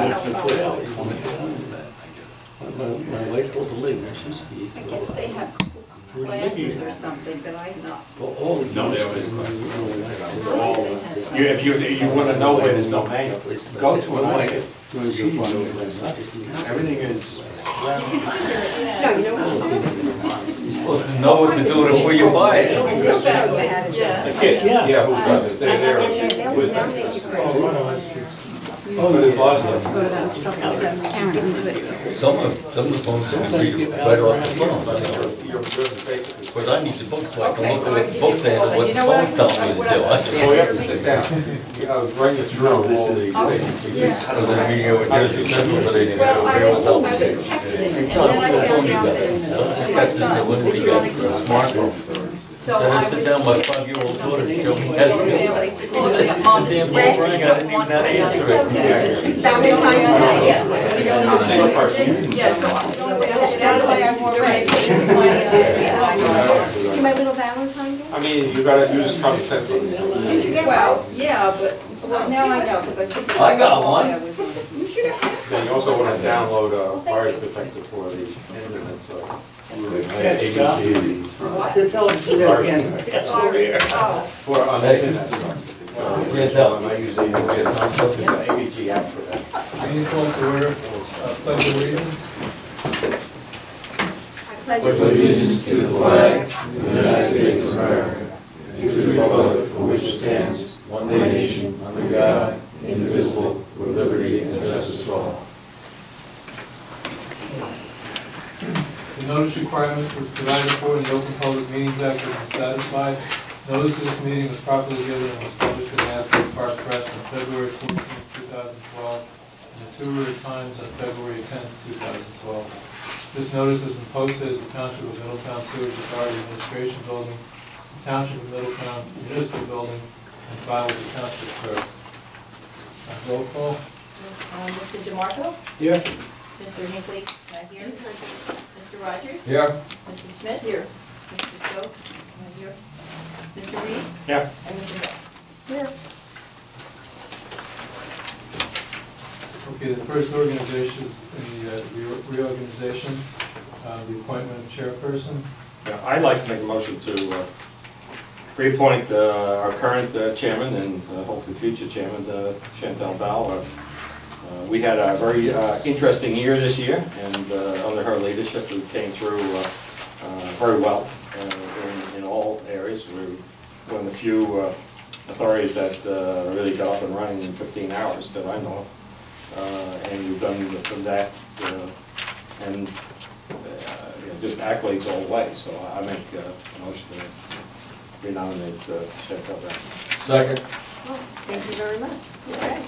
My wife told to leave. I guess they have classes or something, but I'm not. No, they don't. If you want to know where there's no manual, go to an iPad. Everything is. No, you know what you do? You're supposed to know what to do before you buy it. And they'll show you how to do it. The kids, yeah, who does it? They're with They'll us. make you crazy. Oh, there's lots of them. Go to that Karen didn't do it. Some of the phones you can read it right off the phone. Because I need the book so I can look at what the book's saying and what the phone's telling me to do. Well, you have to sit down. I was bringing through all these things. I was in a meeting over Jersey Central today. They Well, I was help. texting, and Tell then them I what phone found you out got. that Just my got this, son when was we got a a smartphone. So So I I sit was. down, my 5-year-old daughter to show me how to do it. On The this damn phone rang, I didn't even know how to answer it. Valentine's Day. Yeah, so that's why I'm See my little Valentine Day? I mean, you gotta use common sense. Did you get Well, one? yeah, but, well, now I know, because I took it. I got one. I was- You should have. Then you also want to download a virus protector for the internet, so. What? Tell us to do that again. Oh, For on the internet. So, and I usually get an ABG app for that. Meeting called to order. Pledge of allegiance. I pledge Allegiance to the flag of the United States of America, and to the republic for which it stands, one nation, under God, indivisible, with liberty and justice for all. The notice requirements was provided for in the Open Public Meetings Act has been satisfied. Notice of this meeting was properly given and was published in the Athlone Park Press on February 14, 2012, and the Two-River Times on February 10, 2012. This notice has been posted at the Township of Middletown Sewage Authority Administration Building, the Township of Middletown Municipal Building, and filed with the Township Clerk. Roll call. Mr. DeMarco? Yeah. Mr. Hinckley, not here. Mr. Rogers? Yeah. Mrs. Smith? Here. Mr. Stokes? Not here. Mr. Reed? Yeah. And Mr. Beck? Yeah. Okay, the first organization is in the reorganization, the appointment of chairperson. Yeah, I'd like to make a motion to reappoint our current chairman and hopefully future chairman, Chantal Bouw. We had a very interesting year this year, and under her leadership we came through very well in all areas. We're one of the few authorities that really got up and running in 15 hours that I know of. And we've done that, and just accolades all the way. So I make a motion to renominate Chantal Bouw. Second. Thank you very much. Okay.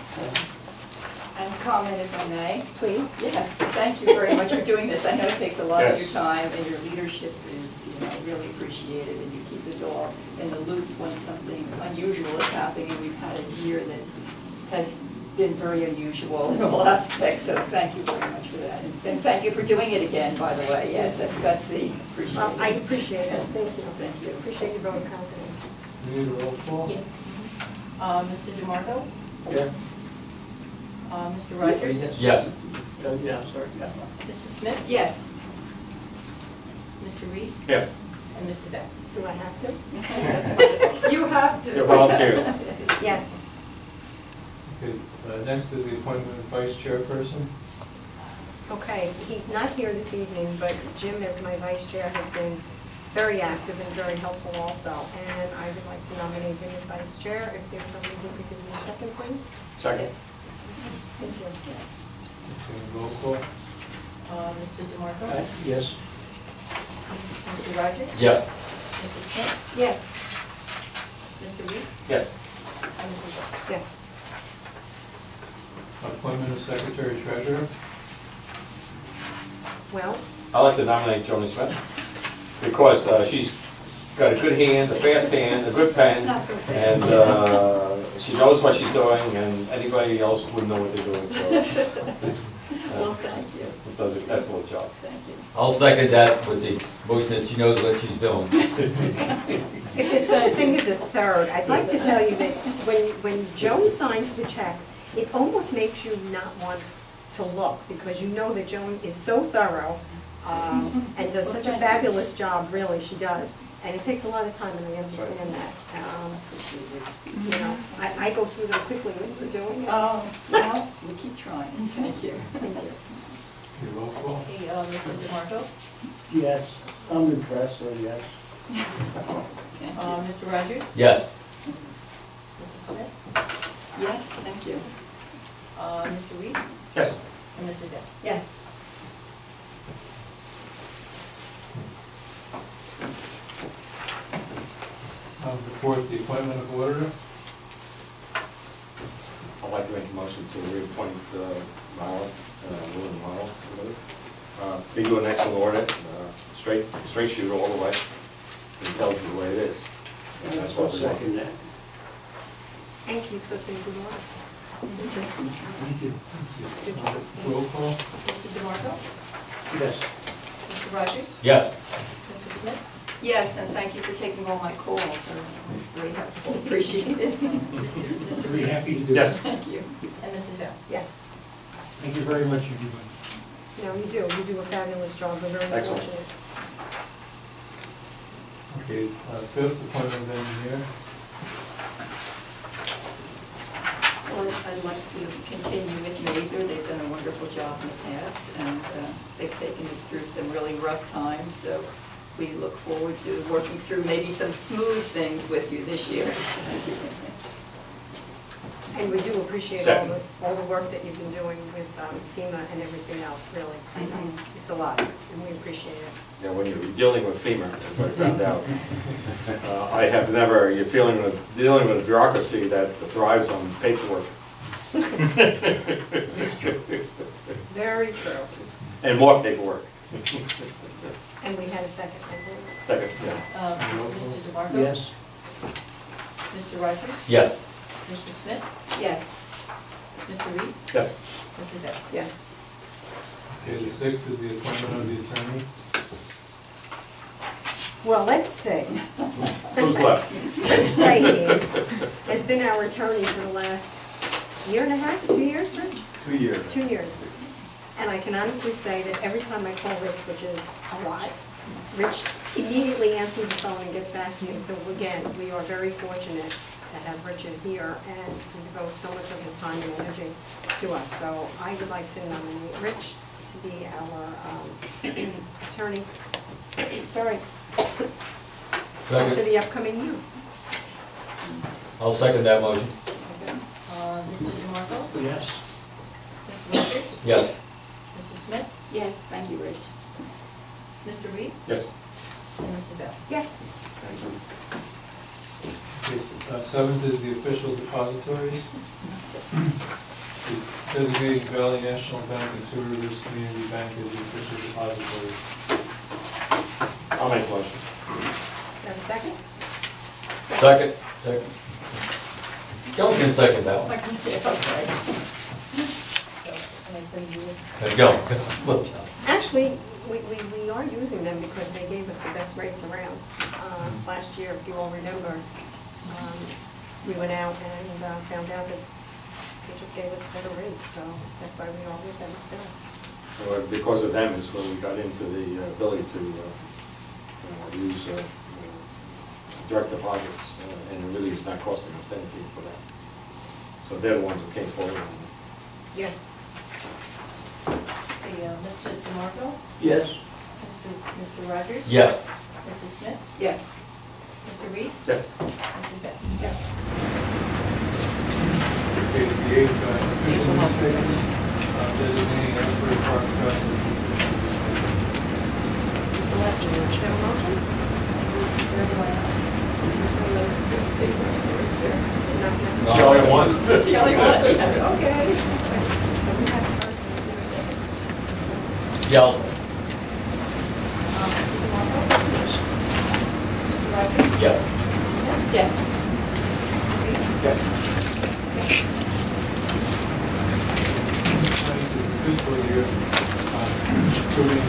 And comment if I may. Please. Yes, thank you very much for doing this. I know it takes a lot of your Yes. time, and your leadership is, really appreciated, and you keep us all in the loop when something unusual is happening. And we've had a year that has been very unusual in all aspects, so thank you very much for that. And thank you for doing it again, by the way. Yes, that's gutsy. Appreciate it. I appreciate it. Thank you. Thank you. Appreciate your vote of confidence. We need a roll call. Mr. DeMarco? Yeah. Mr. Rogers? Yes. Yeah, sorry. Mrs. Smith? Yes. Mr. Reed? Yeah. And Mr. Beck? Do I have to? You have to. You're volunteer. Yes. Okay, next is the appointment of vice chairperson. Okay, he's not here this evening, but Jim, as my vice chair, has been very active and very helpful also. And I would like to nominate him as vice chair. If there's somebody who could give me a second, please. Second. Yes. Thank you. Okay, roll call. Mr. DeMarco? Yes. Mr. Rogers? Yeah. Mrs. Smith? Yes. Mr. Reed? Yes. And Mrs. Beck? Yes. Appointment of secretary treasurer. Well, I'd like to nominate Joni Smith because she's got a good hand, a fast hand, a good pen, Not so fast. and she knows what she's doing, and anybody else wouldn't know what they're doing, so Well, thank you. it does an excellent job. Thank you. I'll second that with the motion that she knows what she's doing. if there's such a thing as a third, I'd like to tell you that when Joan signs the checks, it almost makes you not want to look, because you know that Joan is so thorough and does such a fabulous job, really, she does. And it takes a lot of time, and I understand that. You know, I go through them quickly when you're doing it. Well, we keep trying. Thank you. Thank you. Okay, roll call. Hey, Mr. DeMarco, Yes, I'm impressed, so yes. Mr. Rogers, Yes. Mrs. Smith, Yes, thank you. Mr. Reed, Yes. and Mrs. Bell. Yes. Report the appointment of auditor. I'd like to make a motion to reappoint Marla, William Marla. They do an excellent audit, straight shooter all the way. It tells you the way it is. And that's what I'll we want. second that. And keeps us in good order. Thank you. Roll call. Mr. DeMarco, Yes. Mr. Rogers, Yes. Mrs. Smith, Yes, and thank you for taking all my calls. It's very helpful. Appreciate it. Mr. Very Reed, happy to do Yes. that. Thank you. and Mrs. Bell. Yes. Thank you very much, everybody. No, you do. You do a fabulous job. We're very Excellent. fortunate. Okay, fifth, appointment of engineer. Well, I'd like to continue with Mazer. They've done a wonderful job in the past, and they've taken us through some really rough times, so we look forward to working through maybe some smooth things with you this year. Thank you. And we do appreciate Second. all the work that you've been doing with FEMA and everything else, really. It's a lot, and we appreciate it. Yeah, when you're dealing with FEMA, as I found out, I have never, you're dealing with a bureaucracy that thrives on paperwork. Very true. And more paperwork. And we had a second, I believe. Second, yeah. Mr. DeMarco. Yes. Mr. Rogers, Yes. Mrs. Smith, Yes. Mr. Reed, Yes. Mrs. Bell. Yes. Okay, the sixth is the appointment of the attorney. Well, let's see. Who's left? Rich Leahy has been our attorney for the last year and a half, 2 years, Rich? 2 years. 2 years. And I can honestly say that every time I call Rich, which is a lot, Rich immediately answers the phone and gets back to me. So again, we are very fortunate to have Richard here and to devote so much of his time and energy to us. So I would like to nominate Rich to be our attorney, sorry, for Second. the upcoming year. I'll second that motion. Mr. DeMarco, Yes. Mr. Rogers, Yes. Mrs. Smith, Yes, thank you, Rich. Mr. Reed, Yes. and Mrs. Bell. Yes. Okay, seventh is the official depositories. Designating Valley National Bank and Two Rivers Community Bank as the official depositories. I'll make a motion. Have a second? Second. Second. Joan can second that one. Okay. Hey, Joan. Actually, we are using them because they gave us the best rates around. Last year, if you all remember, we went out and found out that they just gave us better rates, so that's why we are with them still. Because of them is when we got into the ability to use direct deposits, and it really is not costing us anything for that. So they're the ones who came forward. Yes. Hey, Mr. DeMarco, Yes. Mr. Rogers. Yes. Mrs. Smith, Yes. Mr. Reed, Yes. Mrs. Bell. Yes. Okay, the eighth, official newspapers, designating Asbury Park Press as the official newspaper. Select, should I have a motion? Is there anyone else? There's no other newspaper, is there? It's the only one. It's the only one, yes, okay. So we have first and second. Yeah, I'll second. Mr. DeMarco. Mr. Rogers. Yes. Mrs. Smith, Yes. Mr. Reed, Yes. Ninth is the fiscal year, including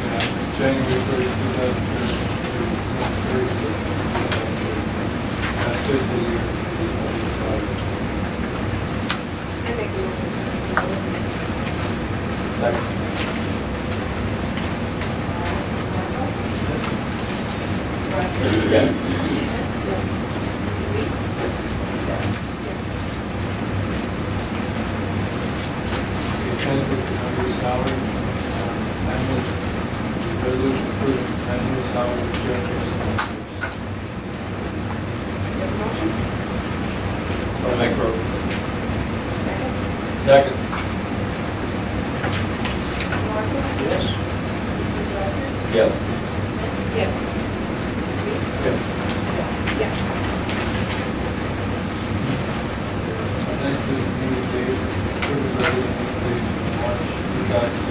January 30, 2013 through December 31, 2013. Last fiscal year. I make a motion. Second. Rogers? Yes. Yes. Reed? The attendance is under salary. Attendance is a resolution approving annual salary of judges. You have a motion? I'll make for Second? Second. Mr. Marco? Yes. Mr. Rogers? Yes. Mrs. Smith? Yes. Mr. Reed? Yes. Mrs. Bell? Yes. Next is the meeting dates, approved regular meeting dates for March 2013,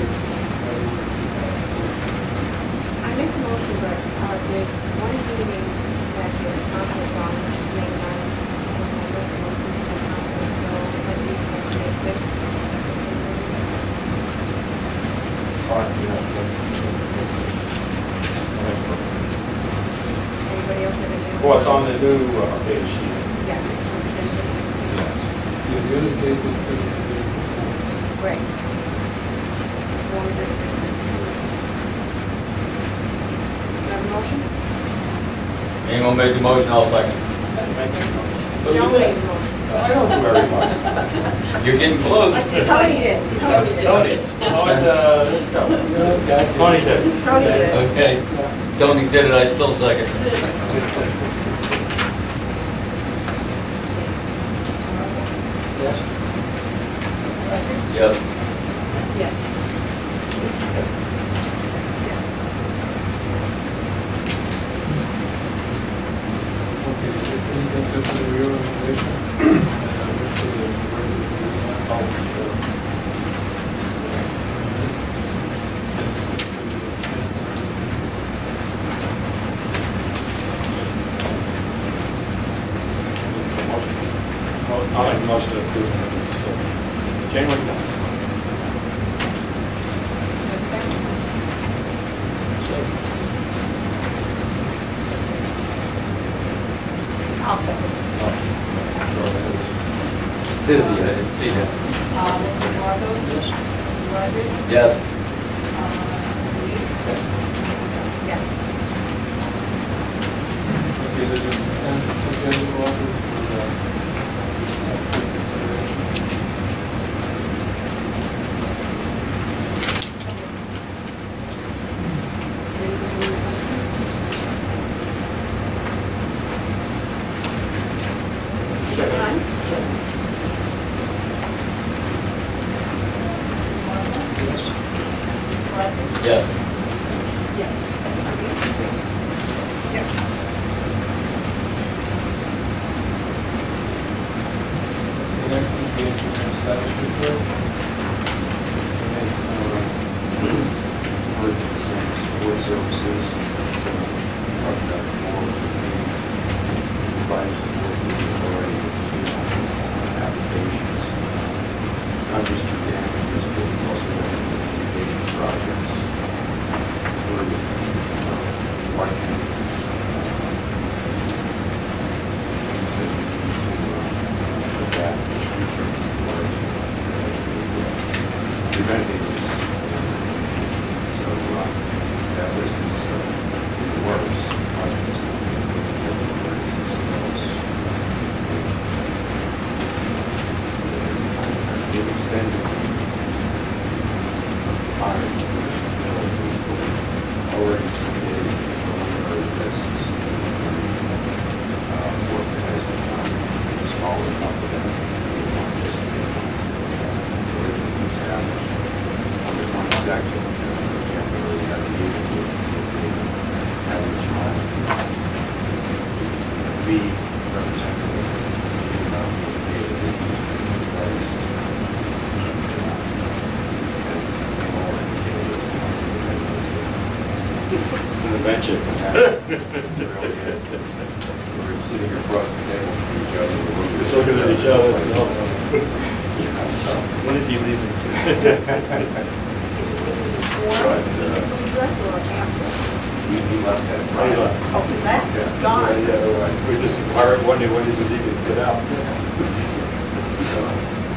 February 2014. I make a motion, but there's one meeting that is conflict on, which is May 9th, and there's one meeting that conflict, so that meeting is May 6th. Anybody else have any? What's on the new page sheet? Yes. Yeah, the other date is April Great. As long as it. Do I have a motion? Anyone make the motion, I'll second. Joe made the motion. I don't do very much. You're getting close. Tony did. Tony did. Tony, let's go. Tony did. Tony did. Okay, Tony did it, I still second. Yes. Rogers? Yes. Yes. Okay, that's it for the reorganization. And I wish for the I'll make a motion to approve minutes. January 10th. I'll second. Busy, I didn't see that. Mr. Marco? Yes. Mr. Rogers? Yes. Mr. Reed? Mrs. Bell? Yes. Okay, there's a consent agenda offered for consideration. None? Mr. Marco? Yes. Mr. Rogers? Yes. Yes. Mr. Reed? Yes. The next is the engineering status report. Emergency support services, so talk about more, providing support to the authority applications, not just for damages, but also mitigation projects. We're working to adapt to future floods, preventing this. So that list is in the works. We've extended our already submitted preliminary lists. Work that has been done, just following up with that. Originally established on the 22nd, January, we had a meeting with average time. We representative An adventure. We're sitting across the table from each other. We're Just looking at each other. So, When is he leaving? Dress or after? he left at Oh, he left. Oh, he left? Yeah. Gone. Yeah, we just wondering when he was even get out.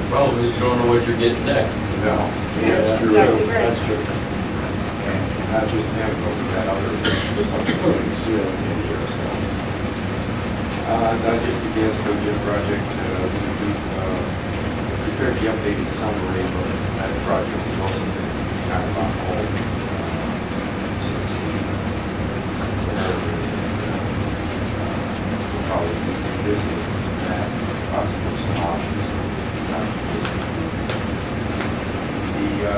But Problem is, you don't know what you're getting next. No, yeah, that's true. Exactly right. That's true. And not just them, but we had other, there's something really serious in here, so. Not just the gas cogen project, we prepared the updated summary, but that project has also been kind of on hold. Since the we'll probably be revisiting that, possible some options. The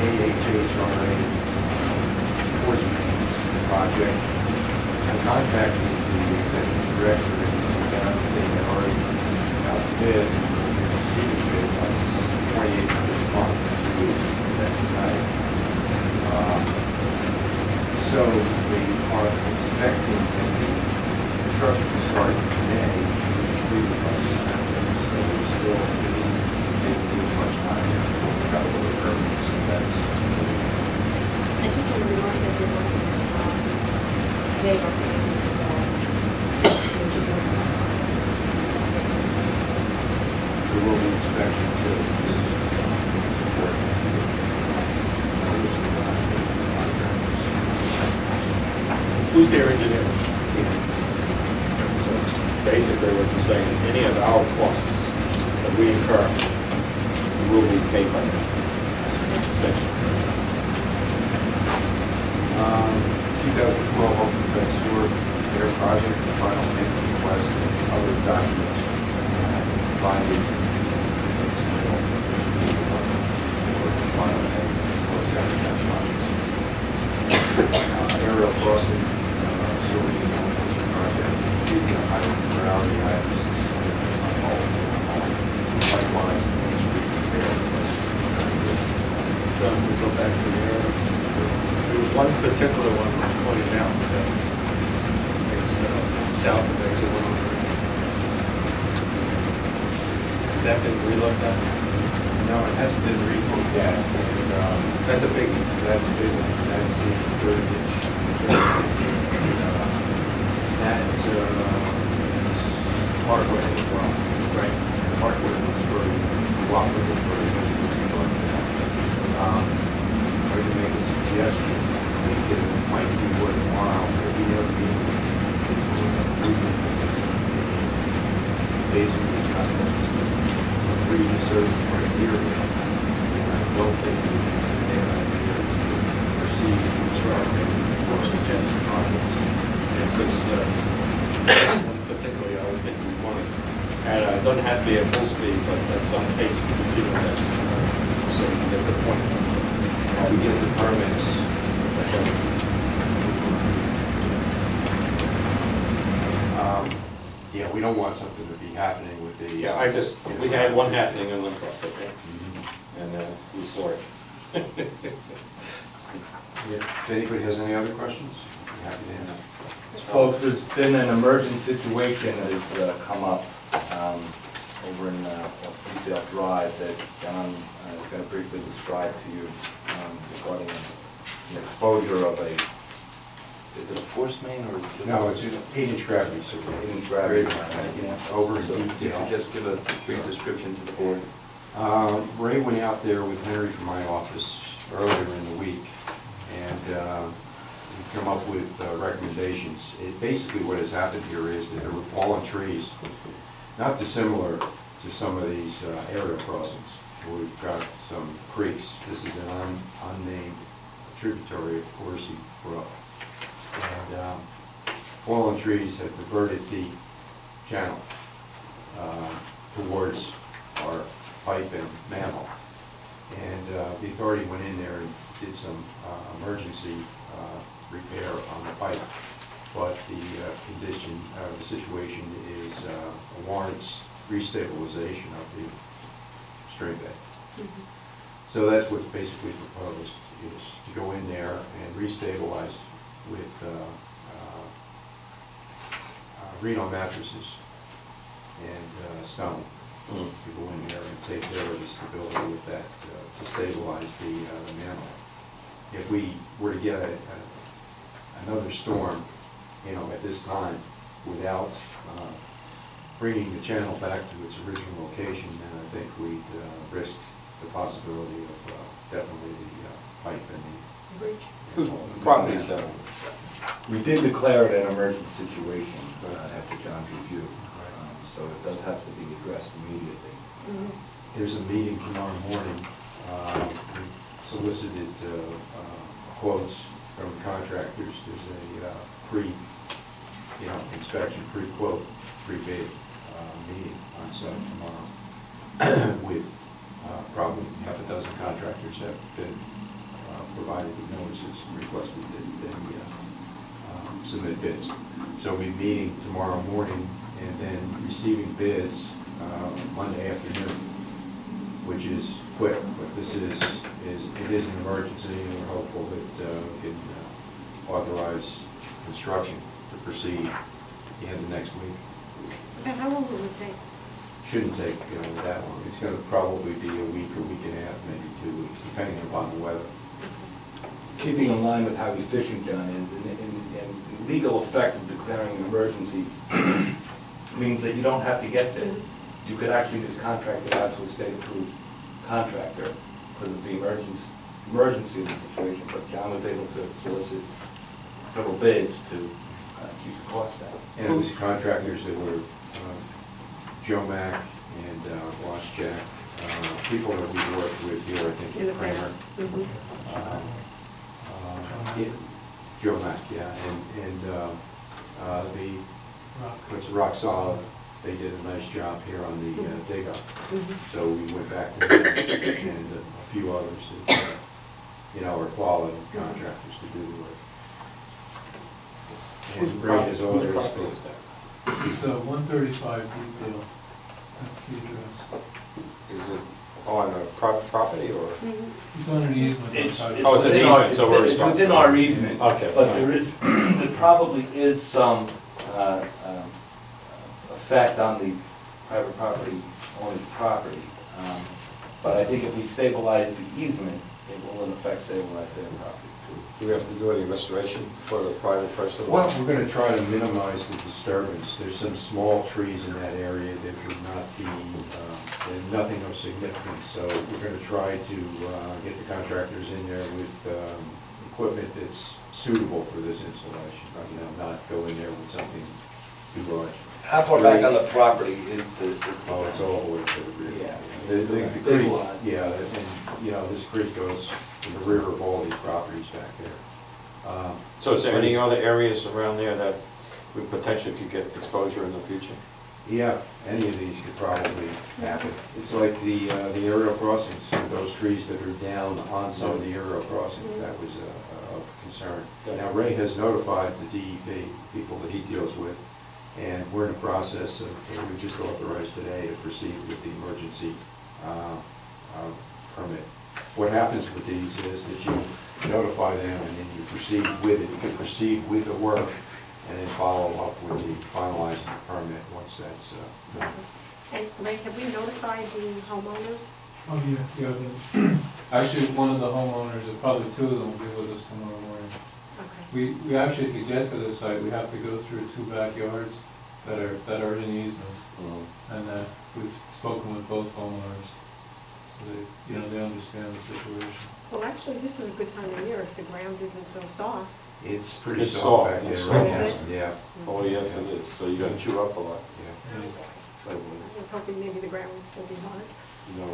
AHHRA enforcement project, I contacted the executive director and found that they had already got the bid and received bids on 28th of this month, 2 weeks from that tonight. So they are expecting that the construction to start in May, June, 3 months. So we're still didn't do much time yet. We got a little permits, so that's. I just want to remind everyone, they are paying There will be inspection too. This is important. Who's their engineer? So basically what you're saying, any of our costs that we incur will be paid by them, essentially. 2012 Open Bed Sewer Air Project, the final payment request, and other documents. Finally, it's final payment close out that project. Aerial crossing, sewer unit project, the priority items, pipelines, Main Street repair. John, we go back to the areas. There was one particular one that pointed out that it's south of exit 103. Has that been relooked at? No, it hasn't been re-looked at. That's a big, That's big, that's the third ditch. That's Parkway as well. right? Parkway was very cooperative, very good. I would make a suggestion, I think it might be worthwhile, maybe there'll be basically got agree to certain criteria. And I don't think we can proceed with charging for suggested projects. Because particularly, I would think we want to add, it doesn't have to be at full speed, but at some pace to continue that, so we can get the point. We get the permits. Yeah, we don't want something to be happening with the. Yeah, we had one happening in Lynn Cross, okay? And we saw it. If anybody has any other questions, I'm happy to answer. Folks, there's been an emergent situation that has come up over in Retail Drive that John is going to briefly describe to you regarding an exposure of is it a force main or is it just? No, it's an 8-inch gravity sewer. 8-inch gravity. Over in So you detail. could just give a brief description to the board. Ray went out there with Henry from my office earlier in the week, and we come up with recommendations. Basically what has happened here is that there were fallen trees, not dissimilar to some of these area crossings, where we've got some creeks. This is an unnamed tributary of Coursey Brook. And fallen trees have diverted the channel towards our pipe and manhole. And the authority went in there and did some emergency repair on the pipe. But the condition, the situation is warrants restabilization of the stream bed. So that's what's basically proposed, is to go in there and restabilize with Reno mattresses and stone. To go in there and take care of the stability with that to stabilize the manhole. If we were to get another storm, at this time, without bringing the channel back to its original location, then I think we'd risk the possibility of definitely the pipe and Bridge. Whose property is that on? We did declare it an emergency situation after John's review, so it does have to be addressed immediately. There's a meeting tomorrow morning. We solicited quotes from contractors. There's a inspection, pre-quote, pre-bid meeting on site tomorrow with probably half a dozen contractors have been provided with notices and requested that they submit bids. So we'll be meeting tomorrow morning and then receiving bids Monday afternoon, which is quick, but this is an emergency, and we're hopeful that we can authorize construction to proceed the end of next week. Okay, how long will it take? Shouldn't take that long. It's going to probably be a week and a half, maybe 2 weeks, depending upon the weather. Keeping in line with how efficient John is, and the legal effect of declaring an emergency means that you don't have to get bids. You could actually just contract it out to a state-approved contractor because of the emergency of the situation, but John was able to solicit several bids to keep the cost down. And it was contractors that were Joe Mack and Wash Jack, people that we've worked with here, I think, In the Kramer. past. Yeah, Joe Mack, yeah, and what's Rock Solid, they did a nice job here on the dig up. So we went back to them and a few others that, are quality contractors to do the work. And Ray has Whose always, property is that? It's 135 Detail. That's the address. Is it on a private property or? It's on an easement. Oh, it's an easement, so we're It's responsible. within our easement. Okay. But there probably is some effect on the private property owner's property. But I think if we stabilize the easement, it will in effect stabilize their property too. Do we have to do any restoration for the private person? well, we're going to try to minimize the disturbance. There's some small trees in that area that would not be, they're nothing of significance. So we're going to try to get the contractors in there with equipment that's suitable for this installation. Not go in there with something too large. How far back on the property is the? Oh, it's all the way to the rear. Yeah. The creek, yeah, and, this creek goes in the rear of all these properties back there. So is there any other areas around there that we potentially could get exposure in the future? Yeah, any of these could probably happen. It's like the aerial crossings, those trees that are down on some of the aerial crossings, that was of concern. Now, Ray has notified the DEP, people that he deals with, and we're in the process of, we just authorized today to proceed with the emergency permit. What happens with these is that you notify them and then you proceed with it. You can proceed with the work and then follow up with the finalizing the permit once that's done. And Ray, have we notified the homeowners? Oh, yeah. Actually, one of the homeowners, or probably two of them, will be with us tomorrow morning. Okay. We actually, to get to this site, we have to go through 2 backyards that are in easements. And we've spoken with both homeowners, so they understand the situation. Well, actually, this is a good time of year if the ground isn't so soft. It's pretty It's soft soft, back it's there right soft. now. Yeah. Oh, yes, it is. So you're gonna chew up a lot. Yeah. I was hoping maybe the ground would still be hard. No,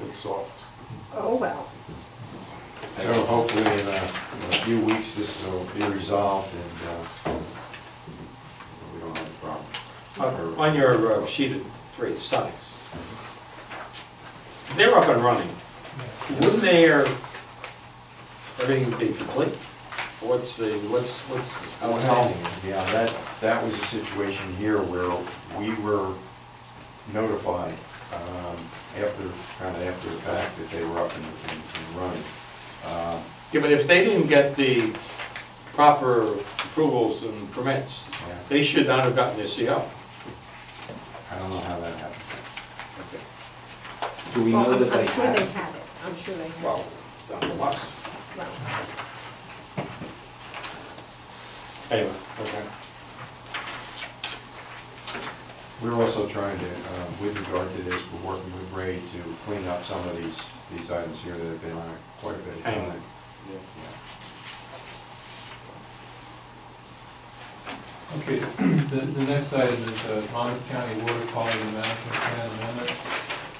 it's soft. Oh, well. So hopefully in a few weeks this will be resolved and we don't have a problem. On your sheet of 3 sites, they're up and running. Wouldn't everything be complete? What's Well, yeah, that was a situation here where we were notified after the fact that they were up and running. Yeah, but if they didn't get the proper approvals and permits, Yeah. they should not have gotten their CO. I don't know how that happened. Do we Well, know that I'm they sure they have? had it. I'm sure they had it. Well, down to us. Well, Anyway, okay. We're also trying to, with regard to this, we're working with Ray to clean up some of these items here that have been on quite a bit of Hang time. on. Okay, the next item is Monmouth County Water Quality Management Plan Amendment.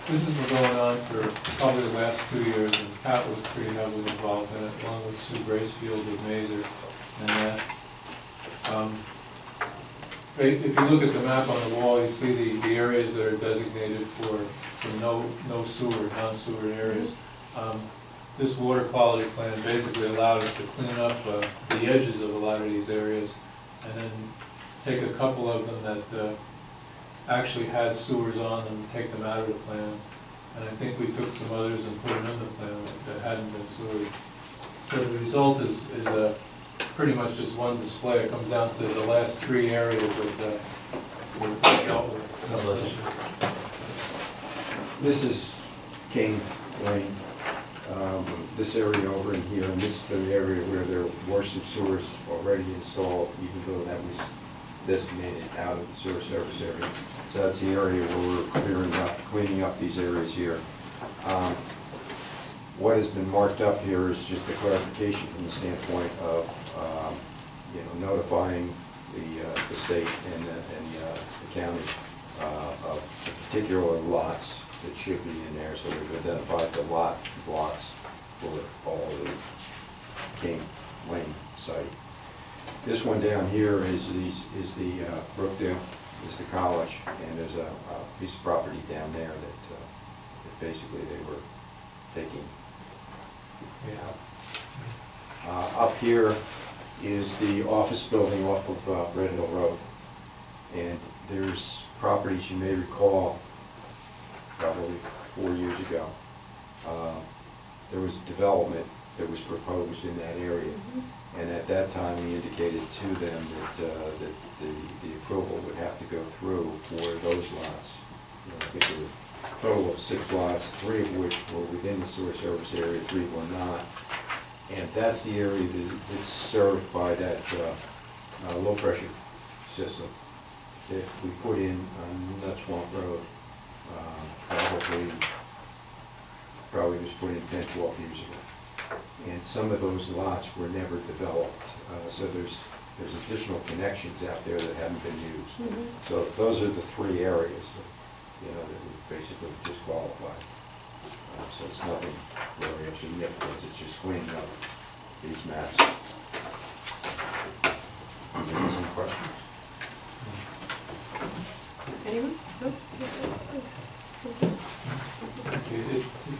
This has been going on for probably the last 2 years, and Pat was pretty heavily involved in it, along with Sue Bracefield with Mazer and that. If you look at the map on the wall, you see the areas that are designated for no sewer, non-sewer areas. This water quality plan basically allowed us to clean up the edges of a lot of these areas, and then take a couple of them that actually had sewers on them, take them out of the plan. And I think we took some others and put them in the plan that hadn't been sewered. So the result is pretty much just one display. It comes down to the last 3 areas that were dealt with. This is King Lane, this area over in here, and this is the area where there were some sewers already installed, even though that was designated out of the sewer service area. So that's the area where we're cleaning up these areas here. What has been marked up here is just a clarification from the standpoint of notifying the state and the county of the particular lots that should be in there. So we've identified the lot blocks for all of the King Lane site. This one down here is the Brookdale, is the college, and there's a piece of property down there that basically they were taking. Up here is the office building off of Red Hill Road, and there's properties you may recall probably 4 years ago. There was development that was proposed in that area. And at that time, we indicated to them that the approval would have to go through for those lots. I think there were a total of 6 lots, 3 of which were within the sewer service area, 3 were not. And that's the area that's served by that low-pressure system that we put in on Nut Swamp Road. Probably was put in 10, 12 years ago. And some of those lots were never developed, so there's additional connections out there that haven't been used. So those are the 3 areas that we basically disqualified. So it's nothing really of significance, it's just cleaning up these maps. Any questions? Anyone? No?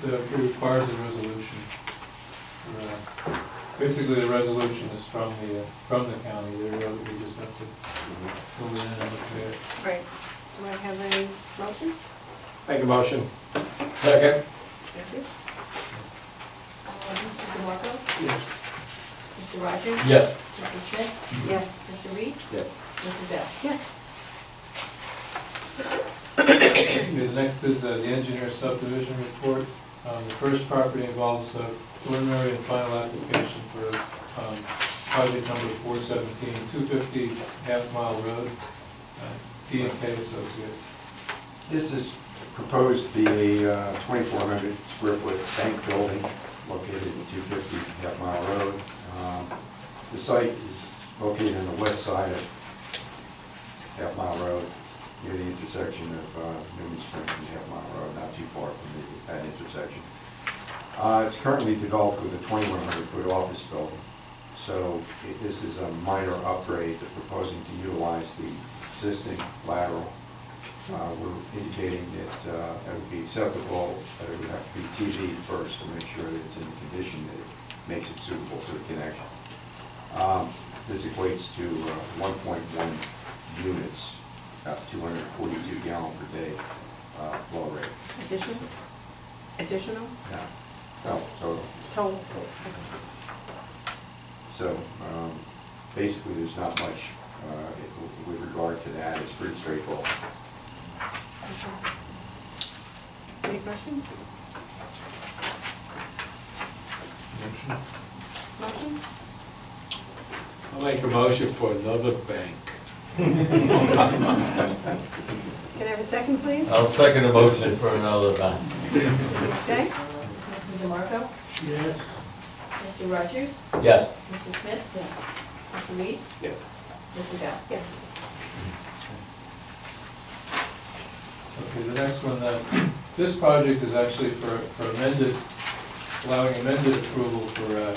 It requires a resolution. Basically, the resolution is from the county. We just have to go in and look at it. Right. Do I have any motion? Make a motion. Second. Thank you. Mr. DeMarco? Yes. Mr. Rogers? Yes. Mrs. Smith? Yes. Mr. Reed? Yes. Mrs. Bell? Yes. Okay, the next is the engineer subdivision report. The first property involves a preliminary and final application for project number 417, 250 Half Mile Road, D&K Associates. This is proposed to be a 2,400 square foot bank building located at 250 Half Mile Road. The site is located on the west side of Half Mile Road, near the intersection of Newman Springs and Half Mile Road, not too far from that intersection. It's currently developed with a 2,100 foot office building. So this is a minor upgrade. They're proposing to utilize the existing lateral. We're indicating that it would be acceptable, that it would have to be TV'd first to make sure that it's in the condition that it makes it suitable for the connection. This equates to 1.1 units, about 242 gallon per day flow rate. Additional? Additional? No, total. Total. So basically, there's not much with regard to that. It's pretty straightforward. Okay. Any questions? Motion? I'll make a motion for another bank. second, please? I'll second the motion for another time. Okay? Mr. DeMarco? Yes. Mr. Rogers? Yes. Mrs. Smith? Yes. Mr. Reed? Yes. Mrs. Dow? Yes. Okay, the next one, this project is actually for amended, allowing amended approval for a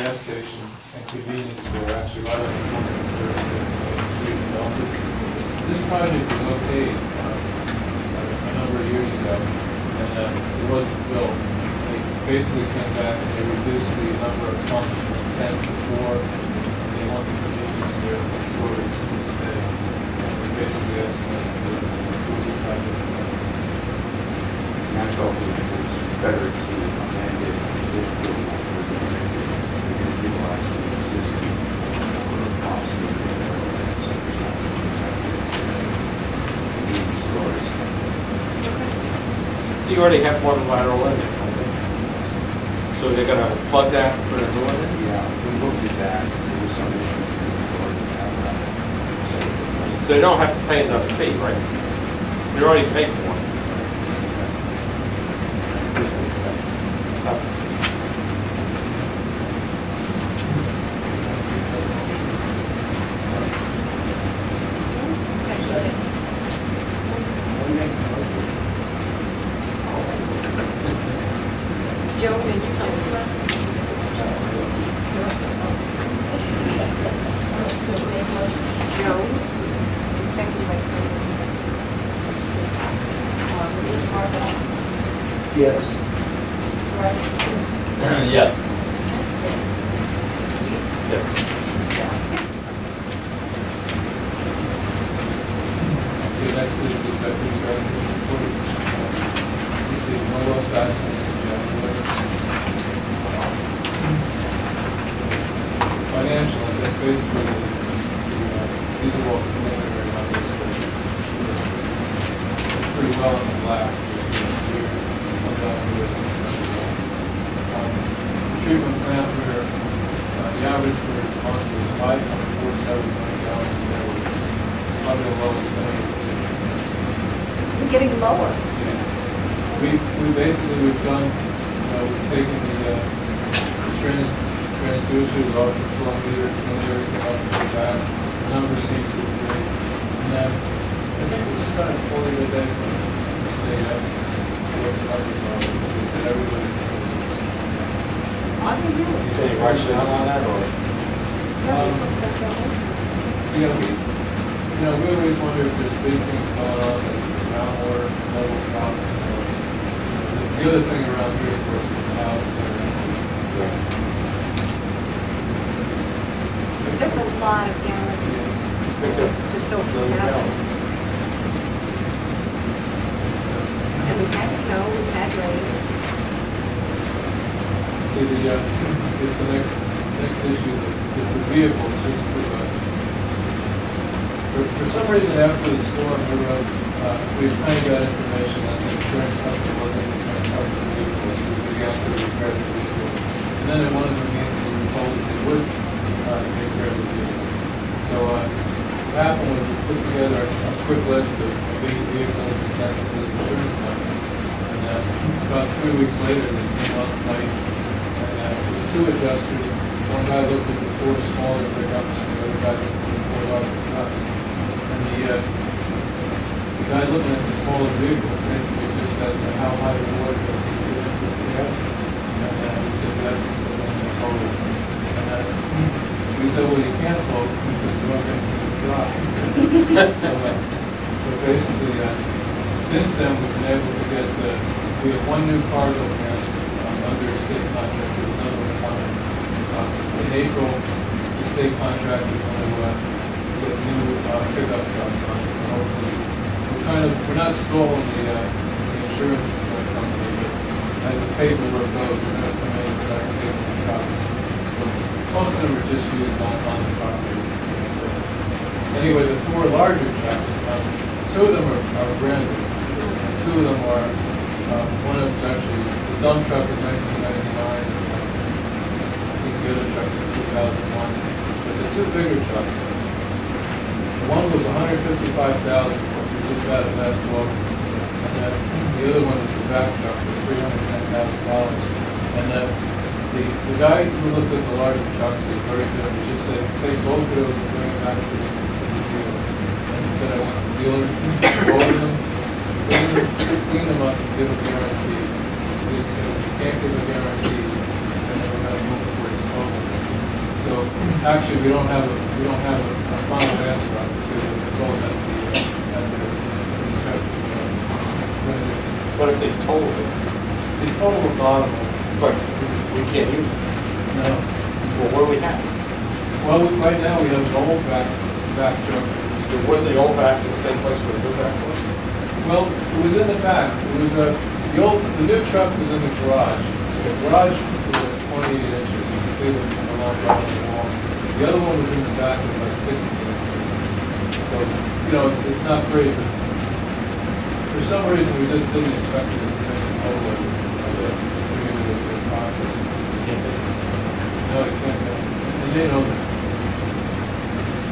gas station and convenience store, actually right on the corner of 36 Main Street in Belford. This project was okayed a number of years ago, and it wasn't built. They basically came back and they reduced the number of pumps from 10 to 4, and they want the convenience there, the stores to stay. And they're basically asking us to approve the project. And I thought it was better to amend it with approval for the amended. We're going to utilize the existing number of pumps in the area, so there's not convenience stores. You already have one lateral in there, don't they? So they're gonna plug that, put a new one in? Yeah, we looked at that, there were some issues with regard to that. So they don't have to pay another fee, right? They already paid for one. Joe, did you just correct? So make a motion. Joe, and second by Frank. Mr. DeMarco? Yes. Mr. Rogers? Yes. Mrs. Smith? Yes. Mr. Reed? Yes. Mrs. Dow? Okay, next is the executive director's report. You see, no lost absence, financial, I guess basically, these are all preliminary numbers, but it's pretty well in the black. Treatment plant where the average per month was 547 million gallons a day, which is probably the lowest thing in the city. We're getting lower. We basically, we've done, we've taken the transducer, the ultra flow meter, cleaned everything up and back. The numbers seem to agree. And then, I think we just got a quarter of a day from the state estimates for what the numbers are. They said everybody's. I can do it. Can you write down on that, or? Yeah, we always wonder if there's big things going on, like groundwater, level problem. The other thing around here, of course, is the houses that are empty. That's a lot of gallons. Just so houses. And we've had snow, we've had rain. See, is the next issue, the vehicles, just to, for some reason after the storm, we kind of got information that the insurance company wasn't going to cover the vehicles, so we began to repair the vehicles. And then at one of the meetings, we were told that they would take care of the vehicles. So what happened was we put together a quick list of 8 vehicles and sent it to the insurance company. And about 3 weeks later, they came on site. And it was 2 adjusters. One guy looked at the 4 smaller pickups, and the other guy looked at the 4 larger trucks. And the guy looking at the smaller vehicles basically just said, how high the water can you get into the air? And we said, that's a cylinder total. And we said, well, you can't total because you're not going to dry. So basically, since then, we've been able to get, we have 1 new cargo grant under a state contract with another one coming. In April, the state contract is going to get new pickup trucks on it, so hopefully, we're not stalling the insurance company, but as the paperwork goes, they're going to come in and start taking the trucks. So most of them are just used on the property. Anyway, the 4 larger trucks, 2 of them are brand new, and 2 of them are, one of them's actually, the dump truck is 1999, the other truck is 2001, but the 2 bigger trucks, one was $155,000 for just out of last August. And the other one is the back truck for $310,000. And the guy who looked at the larger truck was very good. He just said, take both of those and bring them back to the dealer. And he said, I want the dealer to order them, clean them up, and give a guarantee. So he said, if you can't give a guarantee, then we're going to move it where it's total. So actually, we don't have a final answer on this. We're both at their respective. What if they told it? They total the bottom. But we can't use it. No. Well, what do we have? Well, right now we have an old back truck. It wasn't the old back in the same place where the new back was? Well, it was in the back. It was the new truck was in the garage. The garage was 28 inches. You can see it from the long run on the wall. The other one was in the back with like 60 inches. So, you know, it's not great, but for some reason we just didn't expect it to bring it total the process. Can't do this. No, you can't do it. And they know that.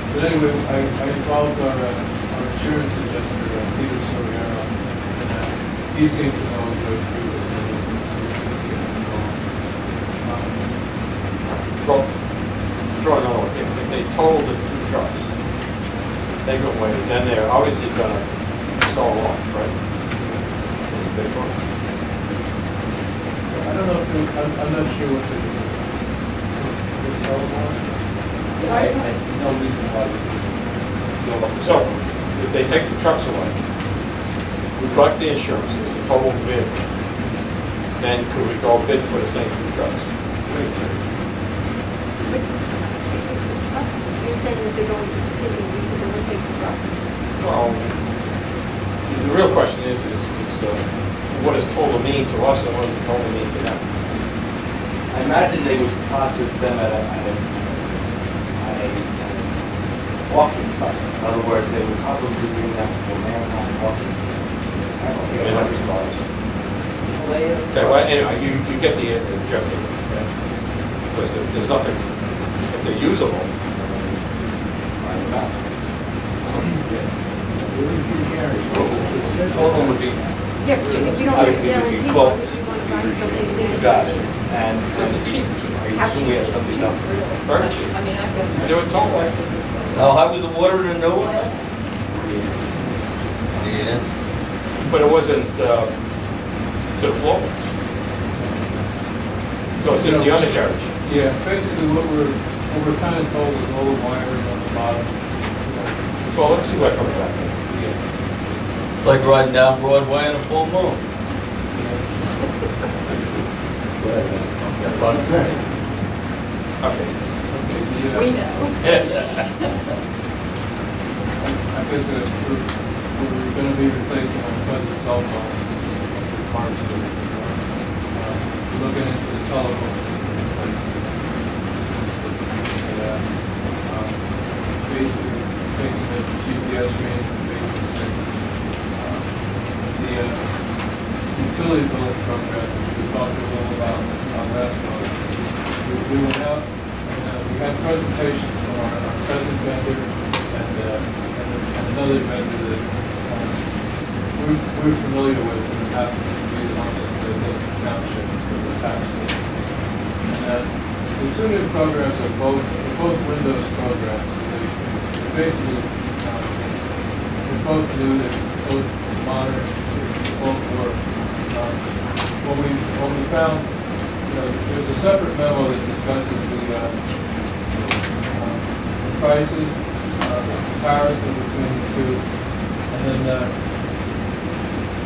But anyway, I involved our insurance adjuster, Peter Soriano, and he seemed to know his way through this. Well, throw another one. If they told the two trucks, they go away, then they're obviously gonna sell them off, right? So you bid for them? I don't know if I'm not sure what they're doing. They sell one? I see no reason why we show up. So, if they take the trucks away, we collect the insurance, it's a total bid, then could we go bid for the same two trucks? But if the truck, you're saying that they're going to the picking, they're going to take the trucks. Well, the real question is what does total mean to us and what does total mean to them? I imagine they would process them at a auction site. In other words, they would probably bring them to a Manhattan auction site. I don't think Minimum it's price. layer. Okay, well, anyway, you get the drift of it, okay? Because there's nothing, if they're usable, I mean, I'm not. Total would be, Yeah, but if you don't have a obviously, would be guarantee, quote. if you want to buy something, then Got it. And Cheap. How cheap we have is something cheap, up. really? Very cheap. I mean, I've been. They were told. How high was the water in the new one? Yes. But it wasn't to the floor. So it's just the undercarriage. Yeah, basically what we're kind of told is all the wiring on the bottom. Well, let's see what comes back. It's like riding down Broadway in a full moon. Okay. We know. I guess we're going to be replacing our present cell phone looking into the telephone system replacement. Basically taking the GPS readings and basic 6. The utility billing program, which we talked a little about last month. We went out and we had presentations from our present vendor and another vendor that we're familiar with, and happens to be the one that does the township for the tax bills. And the two new programs are both Windows programs. They basically they're both new. They're both modern. They both work. What we found, there's a separate memo that discusses the prices, the comparison between the two, and then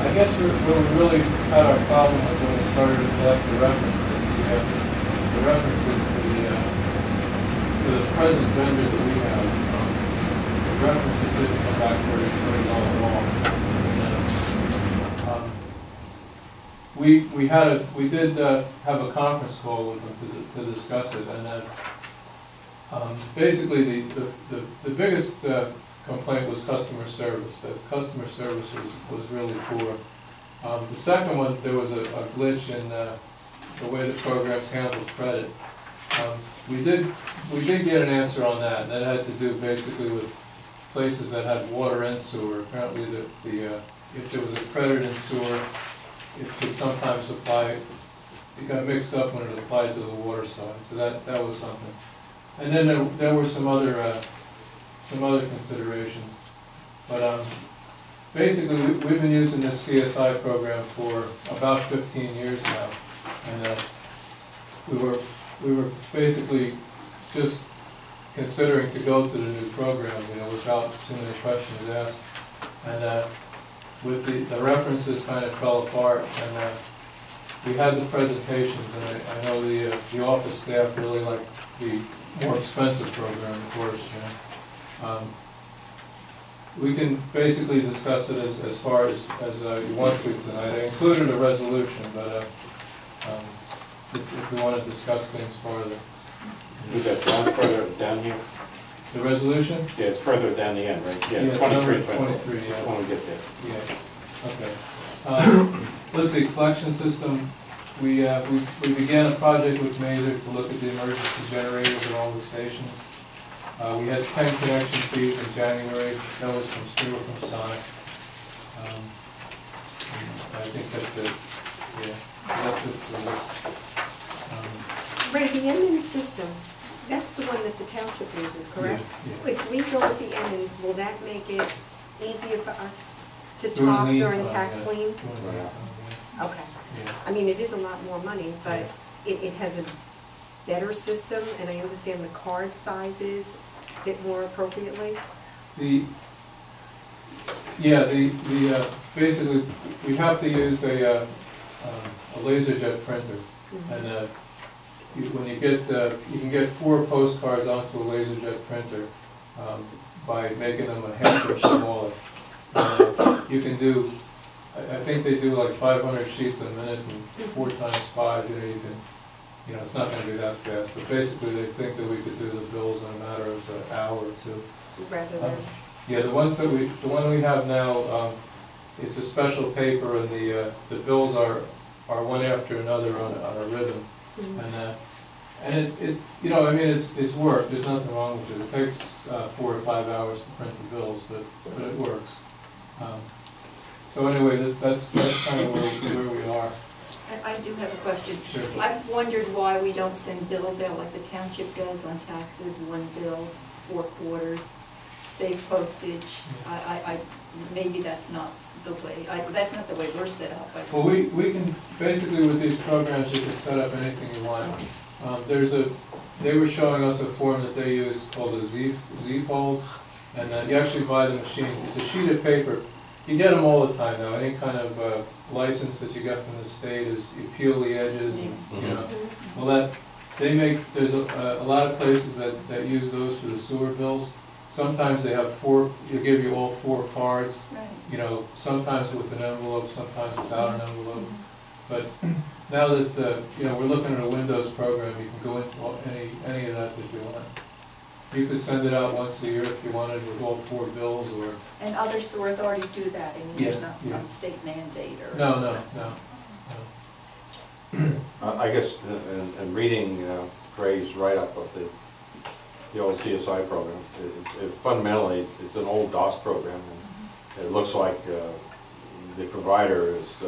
I guess where we really had our problem was when we started to collect the references. The references for the present vendor that we have. The references didn't come back very long at all. We did have a conference call with them to discuss it, and basically the biggest complaint was customer service. That customer service was really poor. The second one, there was a glitch in the way the programs handled credit. We did get an answer on that, and that had to do basically with places that had water and sewer. Apparently if there was a credit in sewer, it could sometimes apply, it got mixed up when it applied to the water side, so that was something. And then there were some other considerations. But basically, we've been using this CSI program for about 15 years now. And we were basically just considering to go to the new program, without too many questions asked. And with the references kind of fell apart, and we had the presentations, and I know the office staff really liked the more expensive program, of course. We can basically discuss it as far as you want to tonight. I included a resolution, but if we want to discuss things further. Is that further down here? The resolution? Yeah, it's further down the end, right? Yeah, Yes, 23. number 23, yeah. I want to get there. Yeah, okay. Let's see, collection system, we began a project with Mazer to look at the emergency generators at all the stations. We had 10 connection fees in January. That was from Stewart from Sonic. I think that's it. Yeah, so that's it for this. Ray, the Emmons system, that's the one that the township uses, correct? Yeah. If we go with the Emmons, will that make it easier for us to During talk lien during time, tax yeah. lien? During lien time, Okay. yeah. I mean, it is a lot more money, but it has a better system, and I understand the card sizes fit more appropriately. Basically, we have to use a LaserJet printer, and when you get, you can get 4 postcards onto a LaserJet printer by making them a half inch smaller. You can do, I think they do like 500 sheets a minute, and 4 times 5, you can, it's not going to be that fast, but basically they think that we could do the bills in a matter of an hour or two. Rather than... Yeah, the one we have now, it's a special paper, and the bills are one after another on a ribbon. And it's work. There's nothing wrong with it. It takes 4 or 5 hours to print the bills, but it works. So anyway, that's kind of where we are. I do have a question. Sure. I've wondered why we don't send bills out like the township does on taxes, 1 bill, 4 quarters, save postage. Maybe that's not the way, that's not the way we're set up. Well, we can, basically with these programs, you can set up anything you want. They were showing us a form that they use called a Z-fold, and you actually buy the machine. It's a sheet of paper. You get them all the time now. Any kind of license that you get from the state is you peel the edges, and, well, there's a lot of places that use those for the sewer bills. Sometimes they have 4, they give you all 4 cards, sometimes with an envelope, sometimes without an envelope. But now that, we're looking at a Windows program, you can go into any of that you want. You could send it out once a year if you wanted with all 4 bills, or... And other sewer authorities do that, and there's Yeah, not yeah. some state mandate or... No. I guess, in reading Gray's write-up of the old CSI program, fundamentally, it's an old DOS program, and it looks like the provider is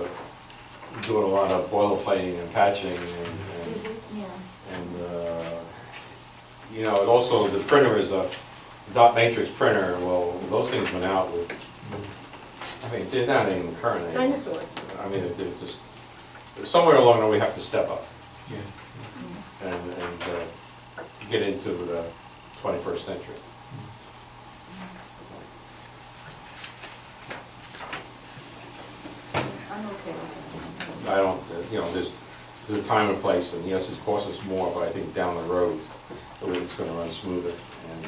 doing a lot of boilerplating and patching, and it also, the printer is a dot matrix printer. Well, those things went out with, they're not even current anymore. Dinosaurs. It's just, somewhere along the way we have to step up Yeah. and get into the 21st century. I'm okay with I don't, there's a time and place, and yes, it costs us more, but I think down the road, it's going to run smoother, and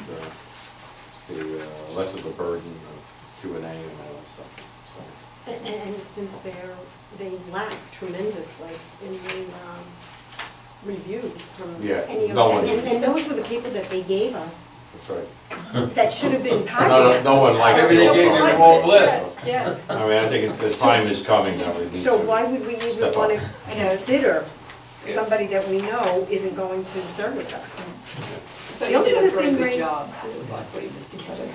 the less of a burden of Q&A and all that stuff. So. And since they lack tremendously in the reviews from any of them, and those were the people that they gave us. That's right. That should have been positive. No one likes Maybe they gave you the wrong list. Yes. I think the time is coming that we need to. So why would we even step want up. to consider somebody that we know isn't going to service us? But The you only did other a very thing, good Ray, job too, by putting this together.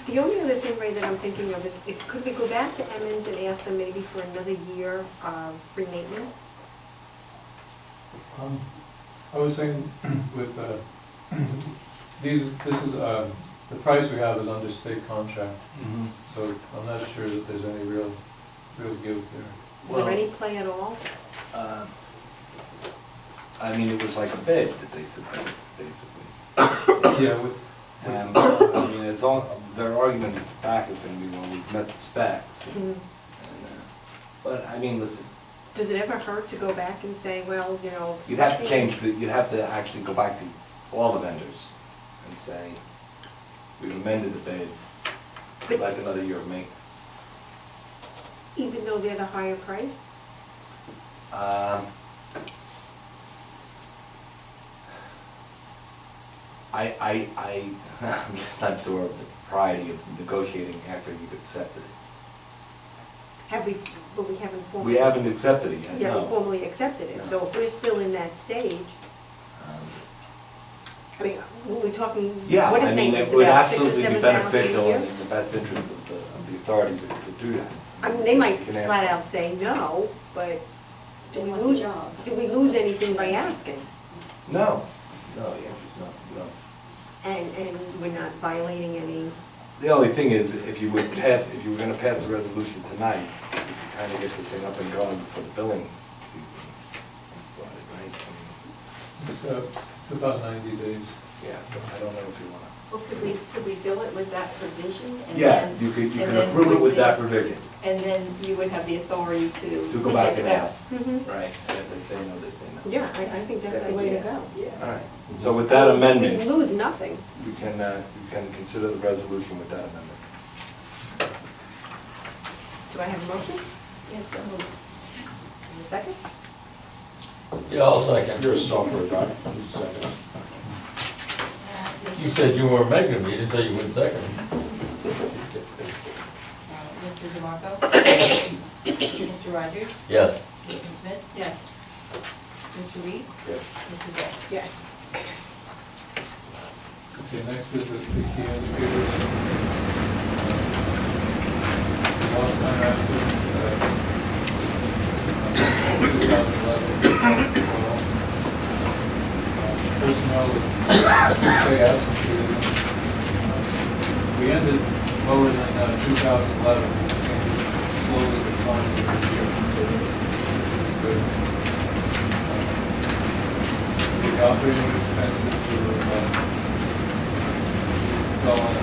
the only other thing, Ray, that I'm thinking of is, could we go back to Emmons and ask them maybe for another year of free maintenance? I was saying with, this is, the price we have is under state contract, so I'm not sure that there's any real give there. Is there any play at all? I mean, it was like a bid that they submitted, basically. Yeah, And, I mean, it's all, their argument back is gonna be, well, we've met the specs. Mhm. But, I mean, listen, Does it ever hurt to go back and say, well, you know? you'd have to flexing- change, you'd have to actually go back to all the vendors and say, we've amended the bid, we'd like another year of maintenance. Even though they're the higher price? I'm just not sure of the propriety of negotiating after you've accepted it. Have we, but we haven't formally. We haven't accepted it yet, Yeah, we no. formally accepted it, so if we're still in that stage, I mean, we're talking, Yeah, what is I mean, maintenance, it would about 6,000 or absolutely be 7,000 a beneficial year? and in the best interest of the authority to do that. I mean, they might You can ask flat them. out say no, but do They we want the lose, job. do we lose anything by asking? No, the answer is no. And we're not violating any, The only thing is, if you were gonna pass the resolution tonight, you could kind of get this thing up and going before the billing season started, right? I mean, it's about 90 days. yeah, so I don't know if you wanna. Well, could we bill it with that provision? And Yeah, then- you and can then approve it with the- that provision, And then you would have the authority to. to go back take and it out. ask, Mhm. right? And if they say no, they say no. yeah, I think that's the way to go. Yeah. All right, so with that We amendment, lose nothing. you can consider the resolution with that amendment. Do I have a motion? Yes, so moved. In a second? Yeah, I'll second. You're a software guy. You second. You said you weren't making me, you didn't say you wouldn't second. Mr. DeMarco? Mr. Rogers? Yes. Mrs. Smith? Yes. Mr. Reed? Yes. Mrs. Beck? Yes. Okay, next is the key indicators. This is lost time absence, 2011. Personnel with sick-day absenteeism. We ended lower than 2011, it seemed to slowly declining this year. Good. The operating expenses were going,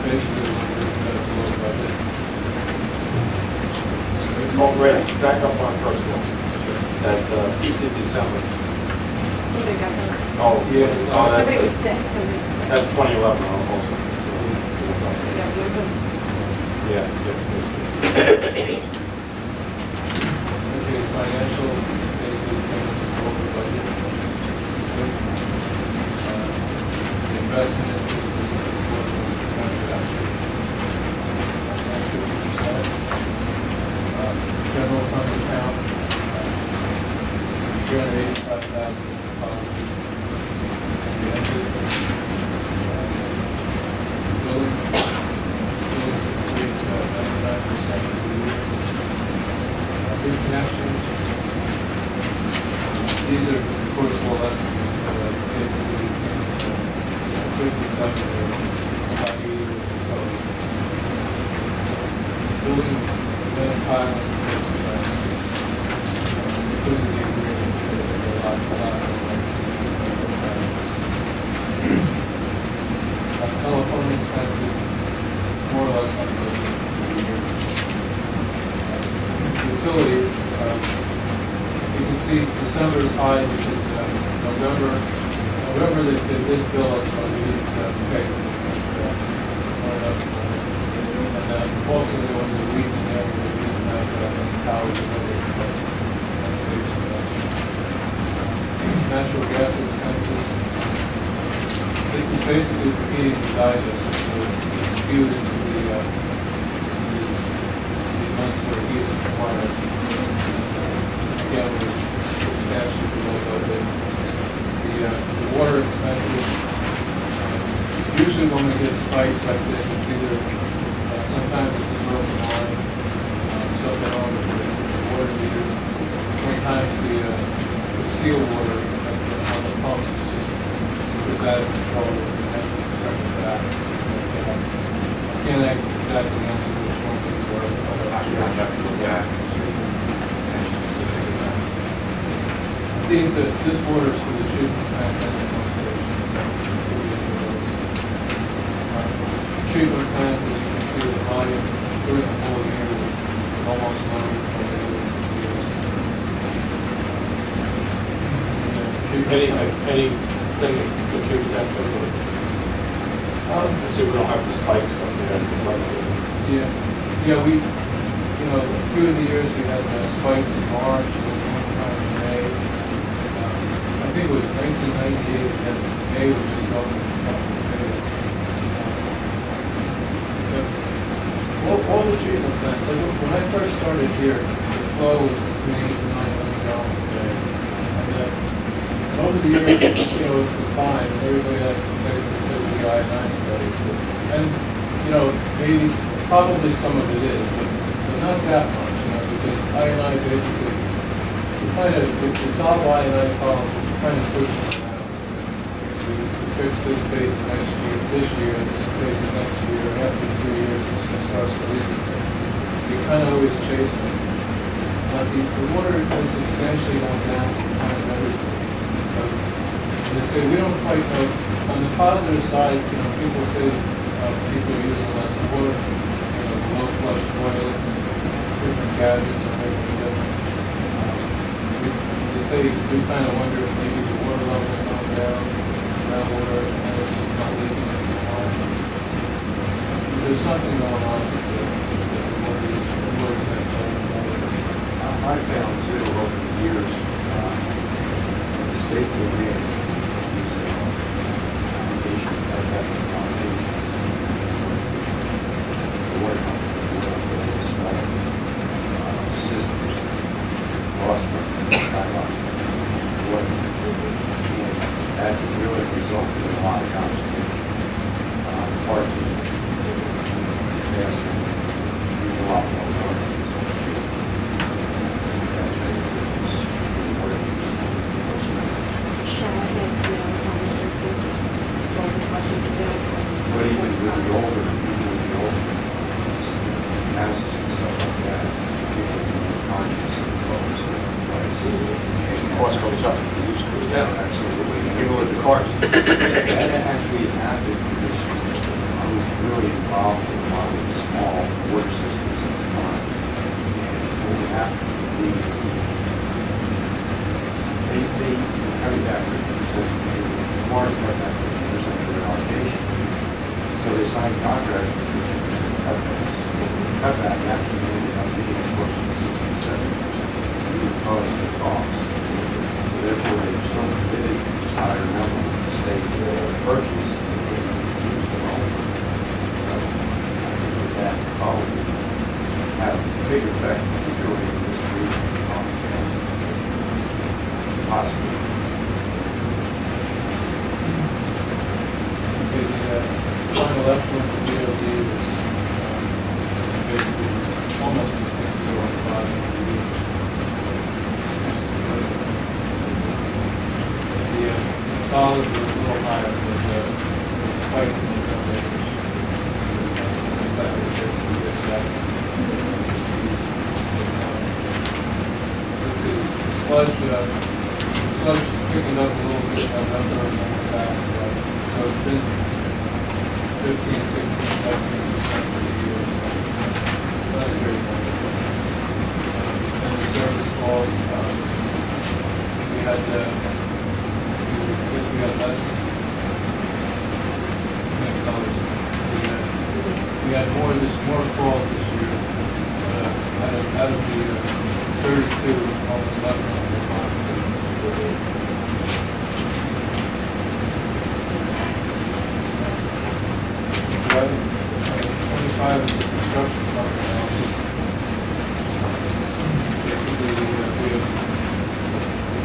basically below budget. Oh, Ray, back up on personnel. That peaked in December. Somebody got that. Oh, Yes. Somebody was sick, somebody was sick. That's 2011 also. Yeah, we were- Yeah, yes. Okay, financial, basically, over budget. The investment interest is general fund account, $385,000. Building, is 99% of the year. New connections. These are, of course, all estimates, but basically, 57 or 80 proposed. Building main piles, because of the agreements, there's a lot of telephone expenses, more or less unbelievable. Utilities, you can see December's high, which is November. November, they did bill us, but we didn't pay. And then also there was a week in there where we didn't have any power delivery, so that saves us. Natural gas expenses. This is basically the heating and digester, so it's skewed into the months where heat is required. Again, we're substantially below budget. The water expenses, Usually when we get spikes like this, it's either, sometimes it's a broken line, something on the water meter. Sometimes the seal water on the pumps is just, is out of control, and we have to turn it back. I can't exactly answer which one these are. I'd have to look back and see any specific event. This water is for the treatment plant and the pump station, so treatment plant, as you can see, the volume during the whole year was almost 90 Anything to contribute that to it? So we don't have the spikes up there. Yeah, a few of the years we had spikes in March, and one time in May. I think it was 1998, and May was just up in May. All the treatment plants, when I first started here, the flow was between 8 and 9 million gallons a day. And over the years, it's been fine, and everybody likes to say because of the I&I studies. And, maybe, probably some of it is, but not that much, because I&I basically, if you solve I&I problems, you kind of push them around. We fix this base this year, this base next year, after 3 years, it starts to leak again. So you're kind of always chasing it. The water has substantially gone down from kind of everything. So, they say we don't quite know. On the positive side, people say people are using less water, low flush toilets, different gadgets are making a difference. They say we kind of wonder if maybe the water level's gone down, groundwater, and it's just not leaking into the lines. There's something going on with the water use. I found too over the years, the state will make use of foundation, the water company, small systems, cross-reference, water. And that really resulted in a lot of consternation. Parts of the past use a lot more water. But even with the older houses and stuff like that, people are more conscious and focused on the place. The cost goes up, the use goes down. Absolutely. Even with the cars. That actually happened because I was really involved in a lot of the small water systems at the time. And what would happen, they were cutting back 50%, water cut back 50% of their allocation. So they signed contracts for 50% cutbacks. Cutback actually ended up being closer to 60-70% because of the cost. So therefore, they were still committed to this higher number of the state purchase. And they used them all. So I think that probably had a big effect, particularly in this region on the county. Possibly. Final estimate for DOD was basically almost $60 on the bottom. The solid was a little higher, but the spike in the donation, that was basically exact. This is the sludge picking up a little bit in November and then back. So it's been 15, 16, 17% for the year, so not a great one. And the service calls, we had, we had less. We had more calls this year. Out of the 32, only 11 of them were on. 25 is the construction fund analysis. Basically, we have the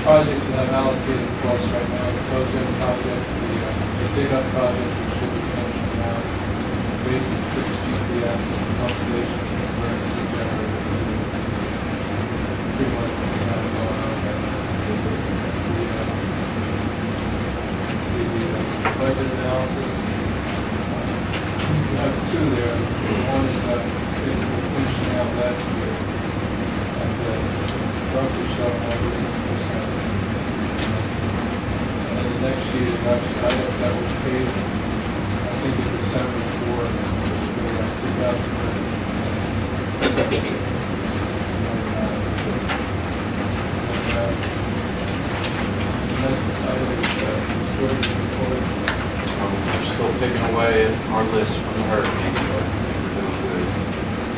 projects that I've allocated for us right now, the project, the dig-up project, which should be finished basic 6 GPS pump station emergency generator. It's pretty much what we have going on right now. See the budget analysis. We have two there. One is basically finishing out last year at roughly showing over 6%. And then the next sheet is actually items that were paid, I think in December for 2000. We're still picking away at our list from the hurricane, so I think we're doing good.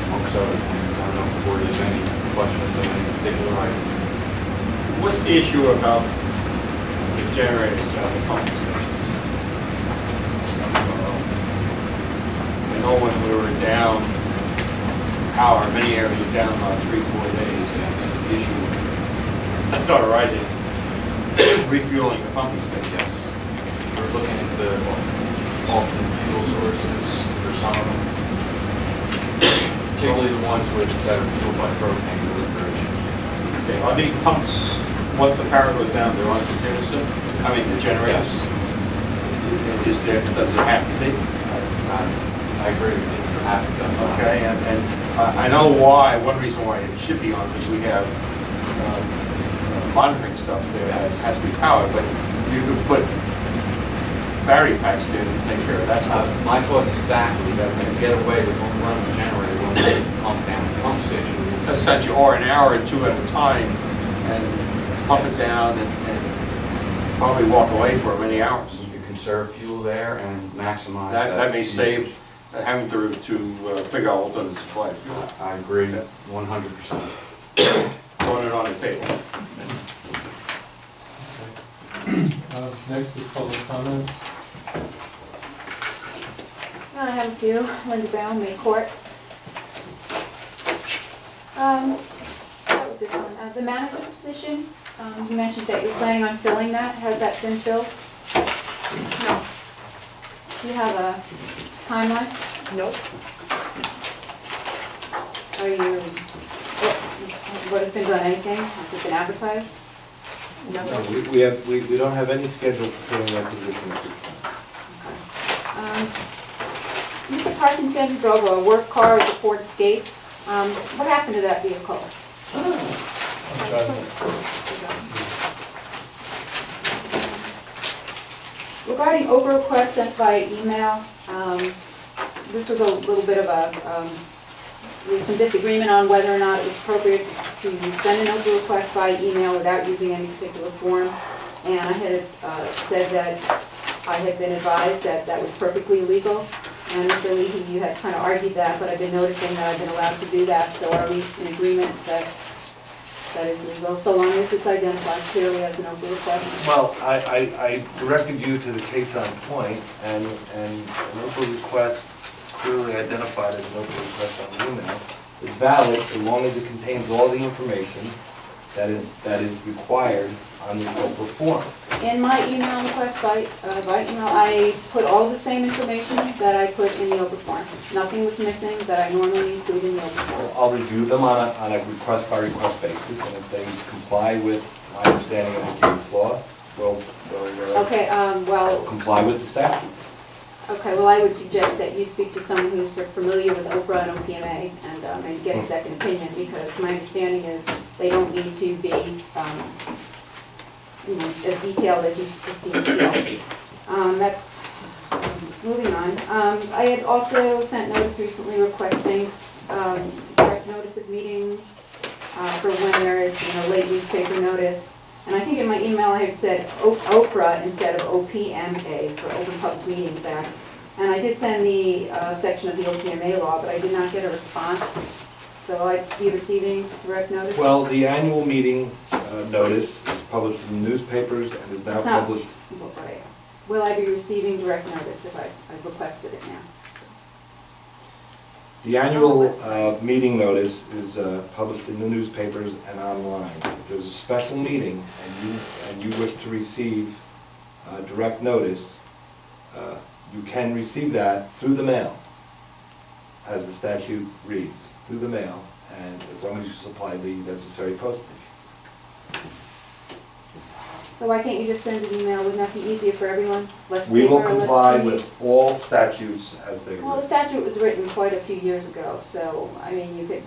Amongst other things, I don't know if the board has any questions on any particular item. What's the issue about the generators at the pumping stations? I know when we were down power, many areas were down about 3-4 days, and the issue started rising, refueling the pumping station. Yes. We're looking into alternate fuel sources for some of them, particularly the ones that are fueled by propane refrigeration. Okay, are the pumps, once the power goes down, they're on continuously? I mean, the generators? Is there, does it have to be? I agree with you, you have to do that. Okay, and I know why, one reason why it should be on, because we have monitoring stuff there that Yes. has to be powered, but you could put battery packs there to take care of that stuff. My thoughts exactly, that we're going to get away with only running the generator when we pump down the pump station. Essentially, or an hour or two at a time, and pump it down and probably walk away for many hours. You can conserve fuel there and maximize That may usage. save having to figure out alternate supply of fuel. I agree 100%. Throwing it on the table. Next is public comments. I have a few. Linda Brown, May Court. Start with this one. The manager position, you mentioned that you're planning on filling that. Has that been filled? No. Do you have a timeline? Nope. Are you, what has been done, anything? Has it been advertised? No. We don't have any schedule for filling that position at this time. Mr. Parkinson drove a work car with a Ford Escape. What happened to that vehicle? Regarding over requests sent by email, this was a little bit of a, there was some disagreement on whether or not it was appropriate to send an over request by email without using any particular form. And I had said that I had been advised that that was perfectly legal. And Mr. Leahy, you had kind of argued that, but I've been noticing that I've been allowed to do that. So are we in agreement that that is legal, so long as it's identified clearly as an over request? Well, I directed you to the case on point, and an over request clearly identified as an over request on the email is valid so long as it contains all the information that is required on the over form. In my email request by email, I put all the same information that I put in the over form. Nothing was missing that I normally include in the over form. I'll review them on a request by request basis, and if they comply with my understanding of the case law, we'll Okay, well, comply with the statute. okay, well, I would suggest that you speak to someone who's familiar with OPRA and OPMA and get a second opinion, because my understanding is they don't need to be as detailed as you seem to be. That's moving on. I had also sent notice recently requesting direct notice of meetings for when there is late newspaper notice. And I think in my email I had said OPRA instead of OPMA for Open Public Meetings Act. And I did send the section of the OPMA law, but I did not get a response. So will I be receiving direct notice? Well, the annual meeting notice is published in the newspapers and is now It's not published. what I asked. Will I be receiving direct notice if I've requested it now? The annual meeting notice is published in the newspapers and online. If there's a special meeting and you wish to receive direct notice, you can receive that through the mail. as the statute reads, through the mail, and as long as you supply the necessary postage. So why can't you just send an email? Wouldn't that be easier for everyone? Less We will paper, less comply trees? with all statutes as they Well, the read. statute was written quite a few years ago, so, I mean, you could,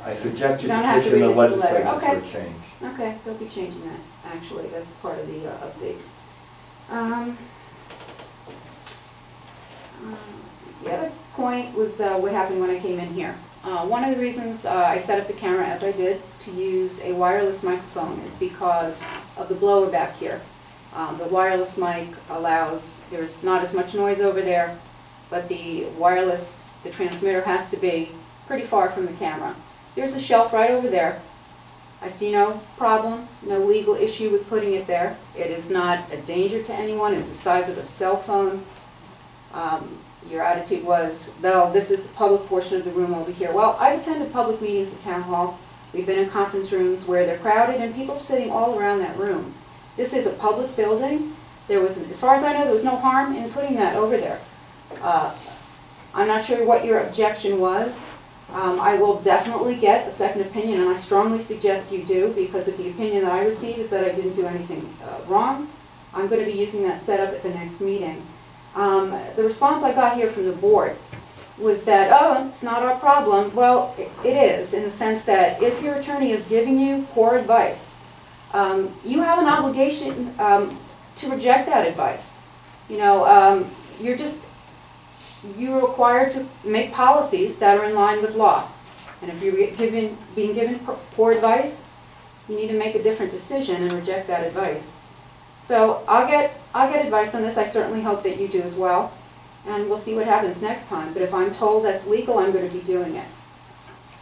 I suggest you You don't have to petition the read it in the letter. legislature for a Okay. change. okay, they'll be changing that, actually, that's part of the updates. The other point was what happened when I came in here. One of the reasons I set up the camera as I did to use a wireless microphone is because of the blower back here. The wireless mic allows, there's not as much noise over there, but the wireless, the transmitter has to be pretty far from the camera. There's a shelf right over there. I see no problem, no legal issue with putting it there. It is not a danger to anyone. It's the size of a cell phone. Your attitude was, though, this is the public portion of the room over here. Well, I've attended public meetings at Town Hall. We've been in conference rooms where they're crowded and people are sitting all around that room. This is a public building. There was, as far as I know, there was no harm in putting that over there. I'm not sure what your objection was. I will definitely get a second opinion, and I strongly suggest you do, because if the opinion that I received is that I didn't do anything wrong, I'm going to be using that setup at the next meeting. The response I got here from the board was that, oh, it's not our problem. Well, it is, in the sense that if your attorney is giving you poor advice, you have an obligation to reject that advice. You know, you're required to make policies that are in line with law. And if you're being given poor advice, you need to make a different decision and reject that advice. So I'll get advice on this. I certainly hope that you do as well. And we'll see what happens next time. But if I'm told that's legal, I'm going to be doing it.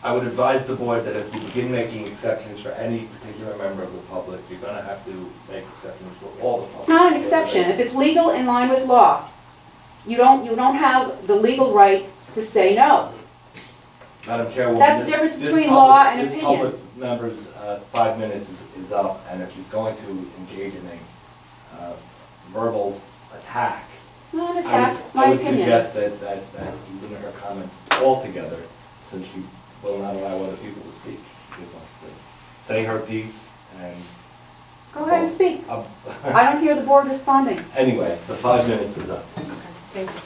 I would advise the board that if you begin making exceptions for any particular member of the public, you're going to have to make exceptions for all the public. It's not an exception. If it's legal in line with law, you don't have the legal right to say no. Madam Chairwoman, That's the difference between law and opinion. This public's members' 5 minutes is up, and if she's going to engage in a verbal attack, Not an attack, it's my I would opinion. suggest that you limit her comments altogether, since she will not allow other people to speak. She just wants to say her piece and... Go ahead and speak. I don't hear the board responding. Anyway, the 5 minutes is up. Okay, thank you.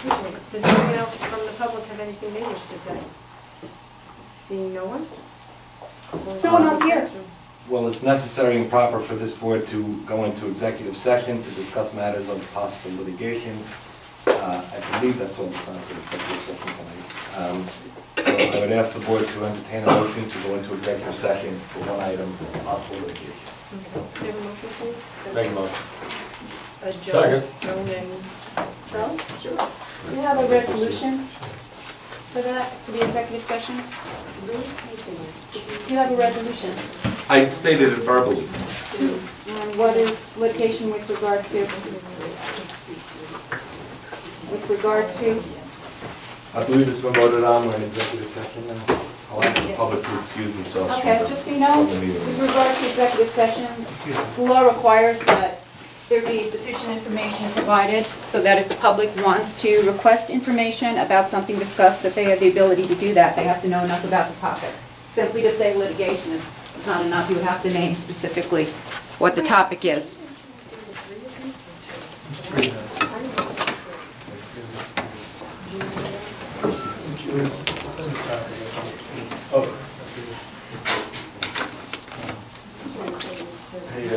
Appreciate it. Does anyone else from the public have anything they wish to say? Seeing no one? No one else here. Well, it's necessary and proper for this board to go into executive session to discuss matters of possible litigation. I believe that's all the time for executive session tonight. So I would ask the board to entertain a motion to go into executive session for one item, possible litigation. Okay. Can I have a motion, please? Make a motion. Second. Joan and Charles? Sure. Do you have a resolution for that, for the executive session? Do you have a resolution? I stated it verbally. And what is litigation with regard to? With regard to? I believe it's been voted on, we're in executive session now. I'll ask the public to excuse themselves. Okay, just so you know, with regard to executive sessions, the law requires that there be sufficient information provided so that if the public wants to request information about something discussed, that they have the ability to do that. They have to know enough about the topic. Simply to say litigation is not enough. You would have to name specifically what the topic is. Hey,